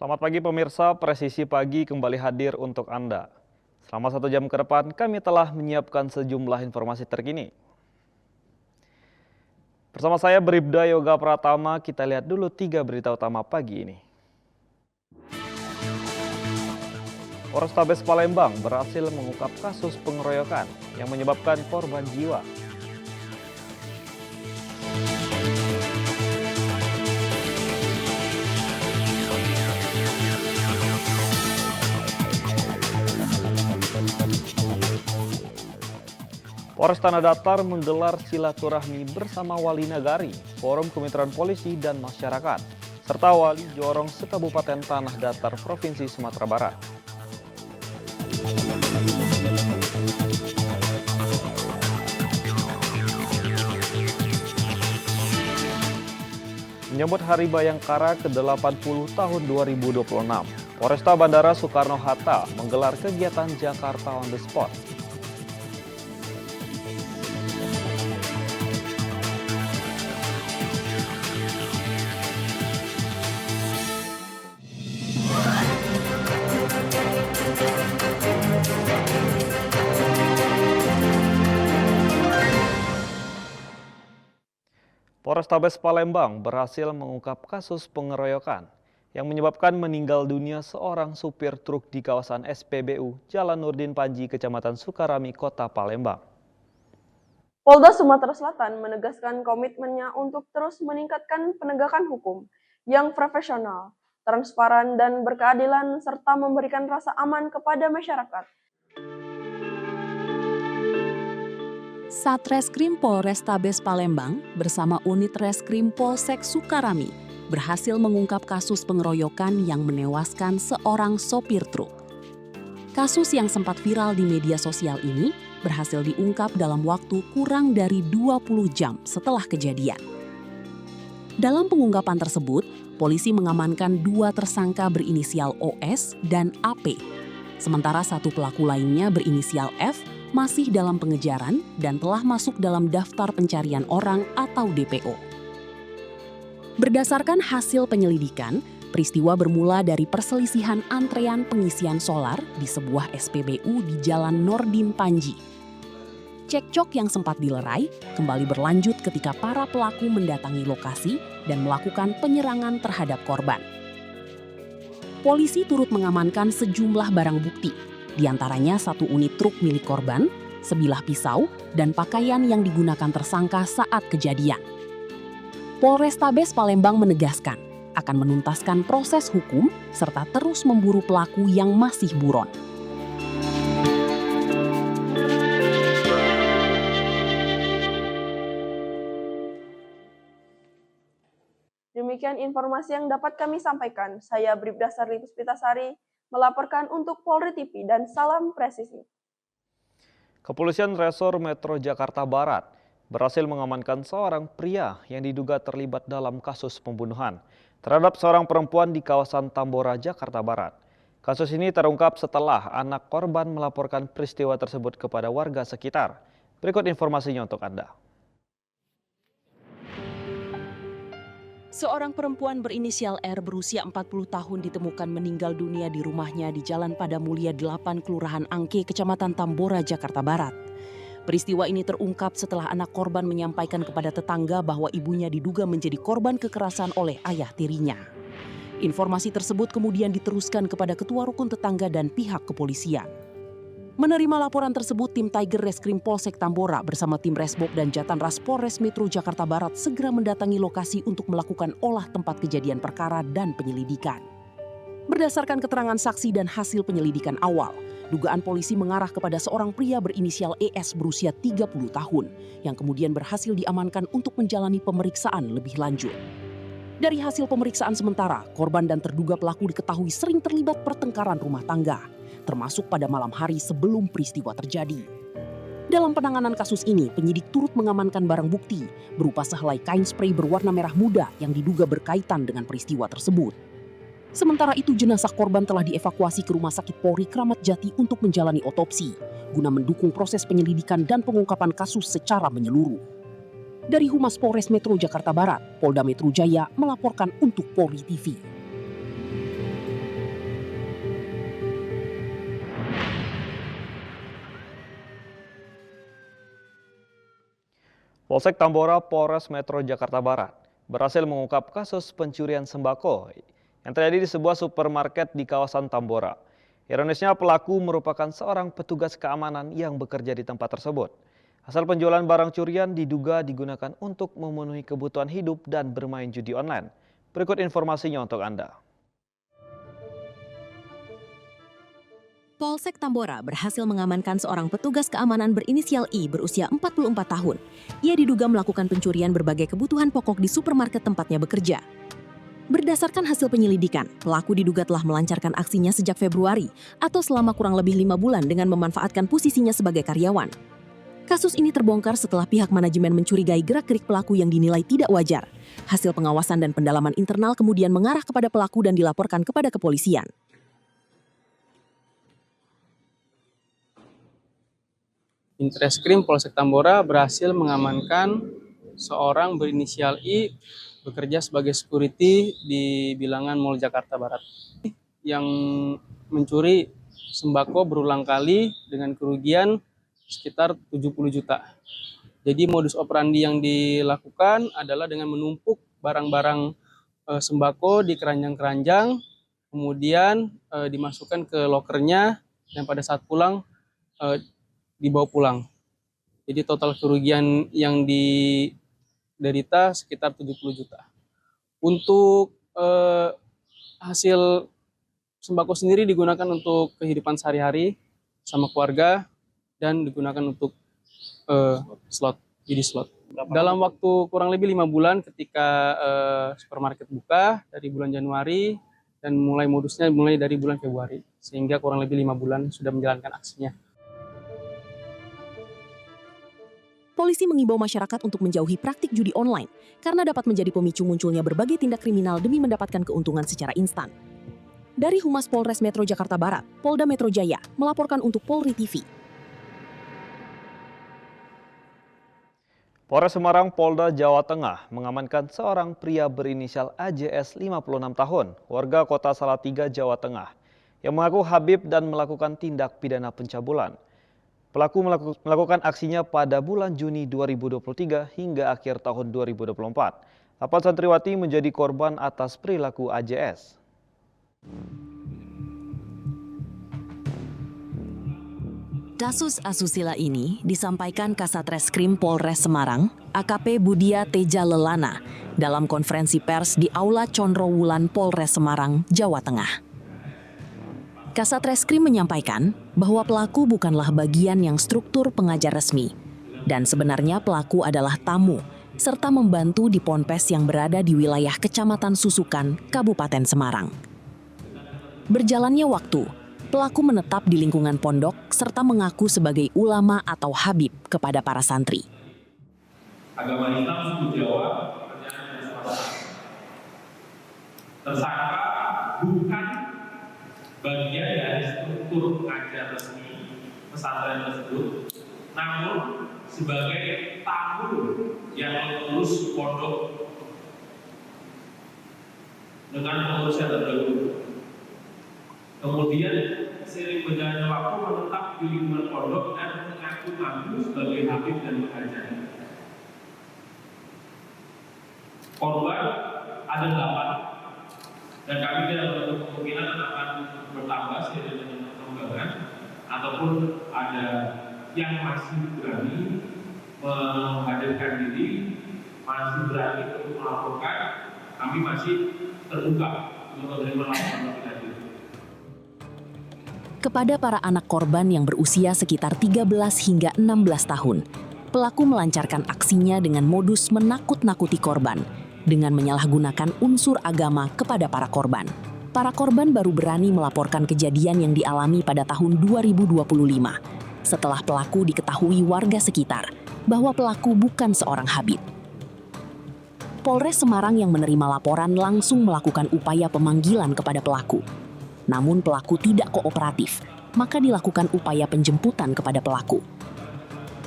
Selamat pagi pemirsa, Presisi Pagi kembali hadir untuk Anda. Selama 1 jam ke depan, kami telah menyiapkan sejumlah informasi terkini. Bersama saya Bribda Yoga Pratama, kita lihat dulu 3 berita utama pagi ini. Polrestabes Palembang berhasil mengungkap kasus pengeroyokan yang menyebabkan korban jiwa. Polres Tanah Datar menggelar silaturahmi bersama wali nagari, Forum Kemitraan Polisi dan Masyarakat, serta wali Jorong Sekabupaten Tanah Datar Provinsi Sumatera Barat. Menyambut Hari Bayangkara ke-80 tahun 2026, Polresta Bandara Soekarno-Hatta menggelar kegiatan Jakarta on the Spot. Polrestabes Palembang berhasil mengungkap kasus pengeroyokan yang menyebabkan meninggal dunia seorang supir truk di kawasan SPBU Jalan Nurdin Panji, Kecamatan Sukarami, Kota Palembang. Polda Sumatera Selatan menegaskan komitmennya untuk terus meningkatkan penegakan hukum yang profesional, transparan, dan berkeadilan serta memberikan rasa aman kepada masyarakat. Satreskrim Polrestabes Palembang bersama unit Reskrim Polsek Sukarami berhasil mengungkap kasus pengeroyokan yang menewaskan seorang sopir truk. Kasus yang sempat viral di media sosial ini berhasil diungkap dalam waktu kurang dari 20 jam setelah kejadian. Dalam pengungkapan tersebut, polisi mengamankan 2 tersangka berinisial OS dan AP. Sementara 1 pelaku lainnya berinisial F masih dalam pengejaran dan telah masuk dalam daftar pencarian orang atau DPO. Berdasarkan hasil penyelidikan, peristiwa bermula dari perselisihan antrean pengisian solar di sebuah SPBU di Jalan Nurdin Panji. Cekcok yang sempat dilerai kembali berlanjut ketika para pelaku mendatangi lokasi dan melakukan penyerangan terhadap korban. Polisi turut mengamankan sejumlah barang bukti, di antaranya 1 unit truk milik korban, sebilah pisau, dan pakaian yang digunakan tersangka saat kejadian. Polrestabes Palembang menegaskan akan menuntaskan proses hukum serta terus memburu pelaku yang masih buron. Demikian informasi yang dapat kami sampaikan. Saya Bribda Sarli Puspitasari melaporkan untuk Polri TV dan salam presisi. Kepolisian Resor Metro Jakarta Barat berhasil mengamankan seorang pria yang diduga terlibat dalam kasus pembunuhan terhadap seorang perempuan di kawasan Tambora, Jakarta Barat. Kasus ini terungkap setelah anak korban melaporkan peristiwa tersebut kepada warga sekitar. Berikut informasinya untuk Anda. Seorang perempuan berinisial R berusia 40 tahun ditemukan meninggal dunia di rumahnya di Jalan Padamulia 8, Kelurahan Angke, Kecamatan Tambora, Jakarta Barat. Peristiwa ini terungkap setelah anak korban menyampaikan kepada tetangga bahwa ibunya diduga menjadi korban kekerasan oleh ayah tirinya. Informasi tersebut kemudian diteruskan kepada ketua rukun tetangga dan pihak kepolisian. Menerima laporan tersebut, tim Tiger Reskrim Polsek Tambora bersama tim Resbob dan Jatanras Polres Metro Jakarta Barat segera mendatangi lokasi untuk melakukan olah tempat kejadian perkara dan penyelidikan. Berdasarkan keterangan saksi dan hasil penyelidikan awal, dugaan polisi mengarah kepada seorang pria berinisial ES berusia 30 tahun yang kemudian berhasil diamankan untuk menjalani pemeriksaan lebih lanjut. Dari hasil pemeriksaan sementara, korban dan terduga pelaku diketahui sering terlibat pertengkaran rumah tangga, termasuk pada malam hari sebelum peristiwa terjadi. Dalam penanganan kasus ini, penyidik turut mengamankan barang bukti berupa sehelai kain spray berwarna merah muda yang diduga berkaitan dengan peristiwa tersebut. Sementara itu, jenazah korban telah dievakuasi ke Rumah Sakit Polri Kramat Jati untuk menjalani otopsi, guna mendukung proses penyelidikan dan pengungkapan kasus secara menyeluruh. Dari Humas Polres Metro Jakarta Barat, Polda Metro Jaya melaporkan untuk Polri TV. Polsek Tambora, Polres Metro Jakarta Barat berhasil mengungkap kasus pencurian sembako yang terjadi di sebuah supermarket di kawasan Tambora. Ironisnya pelaku merupakan seorang petugas keamanan yang bekerja di tempat tersebut. Hasil penjualan barang curian diduga digunakan untuk memenuhi kebutuhan hidup dan bermain judi online. Berikut informasinya untuk Anda. Polsek Tambora berhasil mengamankan seorang petugas keamanan berinisial I berusia 44 tahun. Ia diduga melakukan pencurian berbagai kebutuhan pokok di supermarket tempatnya bekerja. Berdasarkan hasil penyelidikan, pelaku diduga telah melancarkan aksinya sejak Februari atau selama kurang lebih 5 bulan dengan memanfaatkan posisinya sebagai karyawan. Kasus ini terbongkar setelah pihak manajemen mencurigai gerak-gerik pelaku yang dinilai tidak wajar. Hasil pengawasan dan pendalaman internal kemudian mengarah kepada pelaku dan dilaporkan kepada kepolisian. Intreskrim Polsek Tambora berhasil mengamankan seorang berinisial I bekerja sebagai security di bilangan Mall Jakarta Barat yang mencuri sembako berulang kali dengan kerugian sekitar 70 juta. Jadi modus operandi yang dilakukan adalah dengan menumpuk barang-barang sembako di keranjang-keranjang, kemudian dimasukkan ke lokernya dan pada saat pulang dibawa pulang. Jadi total kerugian yang diderita sekitar 70 juta. Untuk hasil sembako sendiri digunakan untuk kehidupan sehari-hari sama keluarga dan digunakan untuk judi slot. Dalam waktu kurang lebih 5 bulan ketika supermarket buka dari bulan Januari dan modusnya mulai dari bulan Februari, sehingga kurang lebih 5 bulan sudah menjalankan aksinya. Polisi mengimbau masyarakat untuk menjauhi praktik judi online karena dapat menjadi pemicu munculnya berbagai tindak kriminal demi mendapatkan keuntungan secara instan. Dari Humas Polres Metro Jakarta Barat, Polda Metro Jaya melaporkan untuk Polri TV. Polres Semarang, Polda Jawa Tengah mengamankan seorang pria berinisial AJS 56 tahun, warga kota Salatiga, Jawa Tengah, yang mengaku Habib dan melakukan tindak pidana pencabulan. Pelaku melakukan aksinya pada bulan Juni 2023 hingga akhir tahun 2024. 8 santriwati menjadi korban atas perilaku AJS. Kasus asusila ini disampaikan Kasatreskrim Polres Semarang, AKP Budia Teja Lelana, dalam konferensi pers di Aula Condrowulan Polres Semarang, Jawa Tengah. Kasatreskrim menyampaikan bahwa pelaku bukanlah bagian yang struktur pengajar resmi, dan sebenarnya pelaku adalah tamu, serta membantu di ponpes yang berada di wilayah Kecamatan Susukan, Kabupaten Semarang. Berjalannya waktu, pelaku menetap di lingkungan pondok serta mengaku sebagai ulama atau habib kepada para santri. Agama Islam suku Jawa, pertanyaan yang tersangka bukan bagian dari struktur pengajar resmi pesantren tersebut, namun sebagai tamu yang mengurus pondok dengan pengurusan terdahulu. Kemudian seiring berjalannya waktu menetap di lingkungan pondok dan mengaku sebagai habib dan pengajar. Korban ada 8 dan kami tidak menutup kemungkinan akan bertambah seiring dengan perkembangan ataupun ada yang masih berani menghadirkan diri, masih berani untuk melaporkan. Kami masih terbuka untuk menerima laporan lebih lanjut. Kepada para anak korban yang berusia sekitar 13 hingga 16 tahun, pelaku melancarkan aksinya dengan modus menakut-nakuti korban dengan menyalahgunakan unsur agama kepada para korban. Para korban baru berani melaporkan kejadian yang dialami pada tahun 2025 setelah pelaku diketahui warga sekitar bahwa pelaku bukan seorang habib. Polres Semarang yang menerima laporan langsung melakukan upaya pemanggilan kepada pelaku. Namun pelaku tidak kooperatif, maka dilakukan upaya penjemputan kepada pelaku.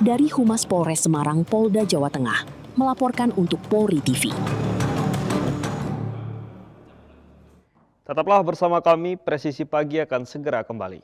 Dari Humas Polres Semarang, Polda Jawa Tengah, melaporkan untuk Polri TV. Tetaplah bersama kami, Presisi Pagi akan segera kembali.